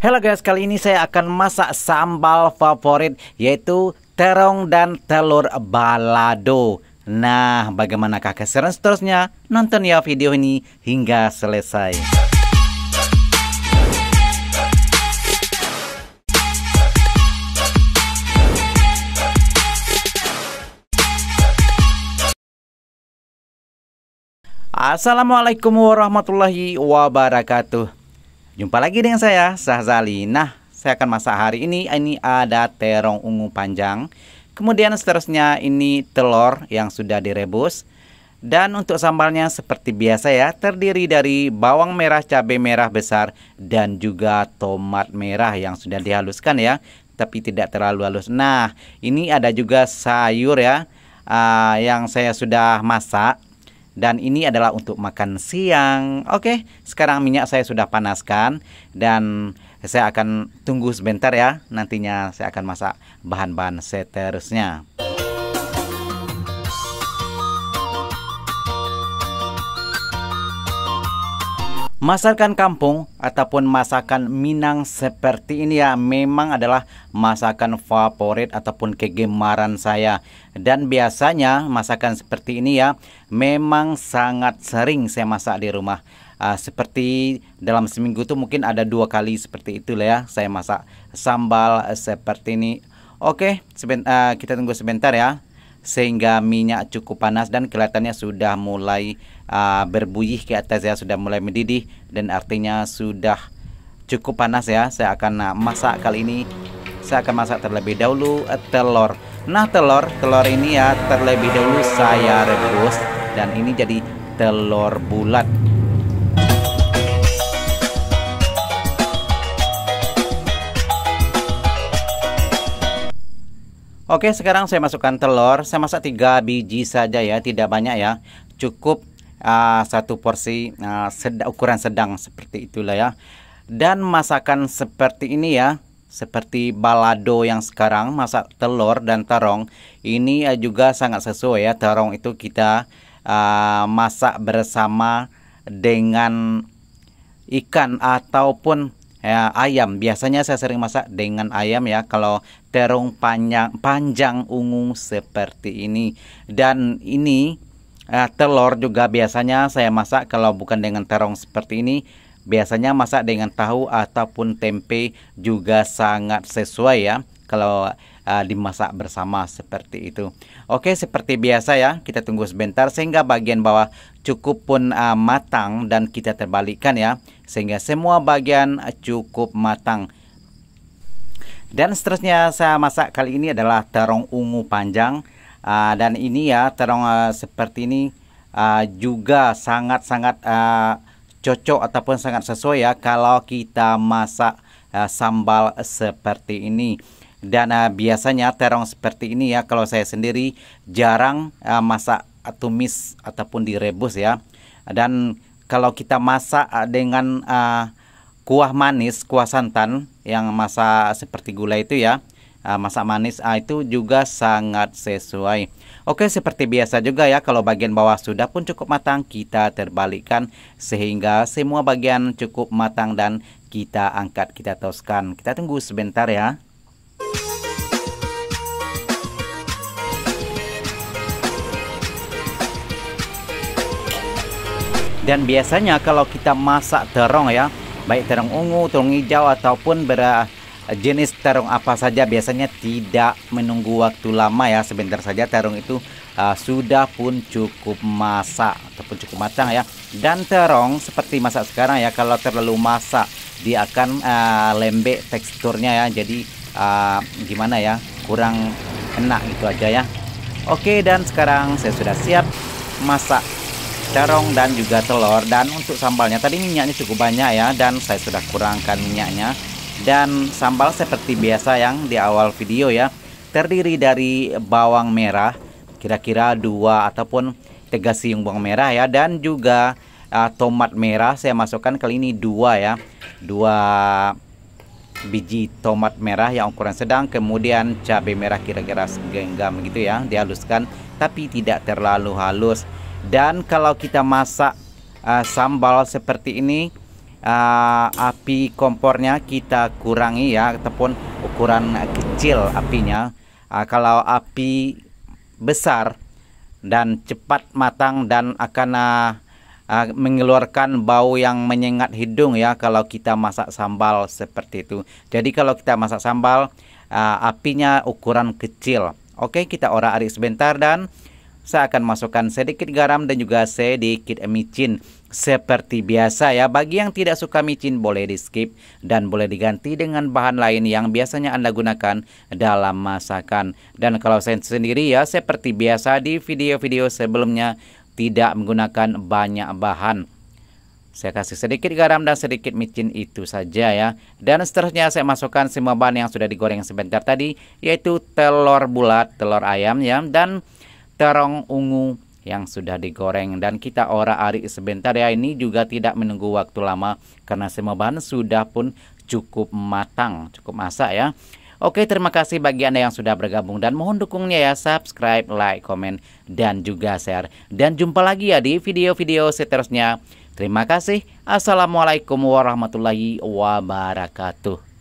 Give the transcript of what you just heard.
Halo guys, kali ini saya akan masak sambal favorit yaitu terong dan telur balado. Nah, bagaimanakah keseruan seterusnya? Nonton ya video ini hingga selesai. Assalamualaikum warahmatullahi wabarakatuh. Jumpa lagi dengan saya, Sahzali. Nah, saya akan masak hari ini. Ini ada terong ungu panjang. Kemudian seterusnya ini telur yang sudah direbus. Dan untuk sambalnya seperti biasa ya, terdiri dari bawang merah, cabai merah besar, dan juga tomat merah yang sudah dihaluskan ya, tapi tidak terlalu halus. Nah, ini ada juga sayur ya, yang saya sudah masak. Dan ini adalah untuk makan siang. Oke, sekarang minyak saya sudah panaskan. Dan saya akan tunggu sebentar ya. Nantinya saya akan masak bahan-bahan seterusnya. Masakan kampung ataupun masakan Minang seperti ini ya memang adalah masakan favorit ataupun kegemaran saya. Dan biasanya masakan seperti ini ya memang sangat sering saya masak di rumah. Seperti dalam seminggu tuh mungkin ada 2 kali seperti itulah ya saya masak sambal seperti ini. Oke, kita tunggu sebentar ya. Sehingga minyak cukup panas dan kelihatannya sudah mulai berbuih ke atas ya, sudah mulai mendidih dan artinya sudah cukup panas ya. Saya akan masak kali ini. Saya akan masak terlebih dahulu telur. Nah, telur ini ya terlebih dahulu saya rebus dan ini jadi telur bulat. Oke, sekarang saya masukkan telur. Saya masak 3 biji saja ya, tidak banyak ya. Cukup 1 porsi ukuran sedang seperti itulah ya. Dan masakan seperti ini ya, seperti balado yang sekarang masak telur dan terong, ini juga sangat sesuai ya. Terong itu kita masak bersama dengan ikan ataupun ayam. Biasanya saya sering masak dengan ayam ya kalau terong panjang ungu seperti ini. Dan ini telur juga biasanya saya masak kalau bukan dengan terong seperti ini. Biasanya masak dengan tahu ataupun tempe juga sangat sesuai ya kalau dimasak bersama seperti itu. Oke, seperti biasa ya, kita tunggu sebentar sehingga bagian bawah cukup pun matang dan kita terbalikkan ya, sehingga semua bagian cukup matang. Dan seterusnya saya masak kali ini adalah terong ungu panjang. Dan ini ya terong seperti ini juga sangat-sangat cocok ataupun sangat sesuai ya kalau kita masak sambal seperti ini. Dan biasanya terong seperti ini ya kalau saya sendiri jarang masak tumis ataupun direbus ya. Dan kalau kita masak dengan kuah manis, kuah santan yang masak seperti gulai itu ya, masak manis itu juga sangat sesuai. Oke, seperti biasa juga ya kalau bagian bawah sudah pun cukup matang, kita terbalikkan sehingga semua bagian cukup matang dan kita angkat, kita toskan. Kita tunggu sebentar ya. Dan biasanya kalau kita masak terong ya, baik terong ungu, terong hijau ataupun jenis terong apa saja, biasanya tidak menunggu waktu lama ya, sebentar saja terong itu sudah pun cukup masak ataupun cukup matang ya. Dan terong seperti masak sekarang ya, kalau terlalu masak dia akan lembek teksturnya ya, jadi gimana ya, kurang enak gitu aja ya. Oke, dan sekarang saya sudah siap masak terong dan juga telur. Dan untuk sambalnya tadi minyaknya cukup banyak ya, dan saya sudah kurangkan minyaknya. Dan sambal seperti biasa yang di awal video ya, terdiri dari bawang merah kira-kira 2 ataupun 3 siung bawang merah ya, dan juga tomat merah saya masukkan kali ini 2 ya, 2 biji tomat merah yang ukuran sedang. Kemudian cabai merah kira-kira segenggam gitu ya, dihaluskan tapi tidak terlalu halus. Dan kalau kita masak sambal seperti ini api kompornya kita kurangi ya, ataupun ukuran kecil apinya. Kalau api besar dan cepat matang dan akan mengeluarkan bau yang menyengat hidung ya kalau kita masak sambal seperti itu. Jadi kalau kita masak sambal, apinya ukuran kecil. Oke, kita orak-arik sebentar dan saya akan masukkan sedikit garam dan juga sedikit micin seperti biasa ya. Bagi yang tidak suka micin boleh di skip dan boleh diganti dengan bahan lain yang biasanya Anda gunakan dalam masakan. Dan kalau saya sendiri ya, seperti biasa di video-video sebelumnya, tidak menggunakan banyak bahan. Saya kasih sedikit garam dan sedikit micin, itu saja ya. Dan seterusnya saya masukkan semua bahan yang sudah digoreng sebentar tadi, yaitu telur bulat, telur ayam ya, dan terong ungu yang sudah digoreng. Dan kita orak-arik sebentar ya. Ini juga tidak menunggu waktu lama karena semua bahan sudah pun cukup matang, cukup masak ya. Oke, terima kasih bagi Anda yang sudah bergabung dan mohon dukungnya ya, subscribe, like, komen, dan juga share. Dan jumpa lagi ya di video-video seterusnya. Terima kasih. Assalamualaikum warahmatullahi wabarakatuh.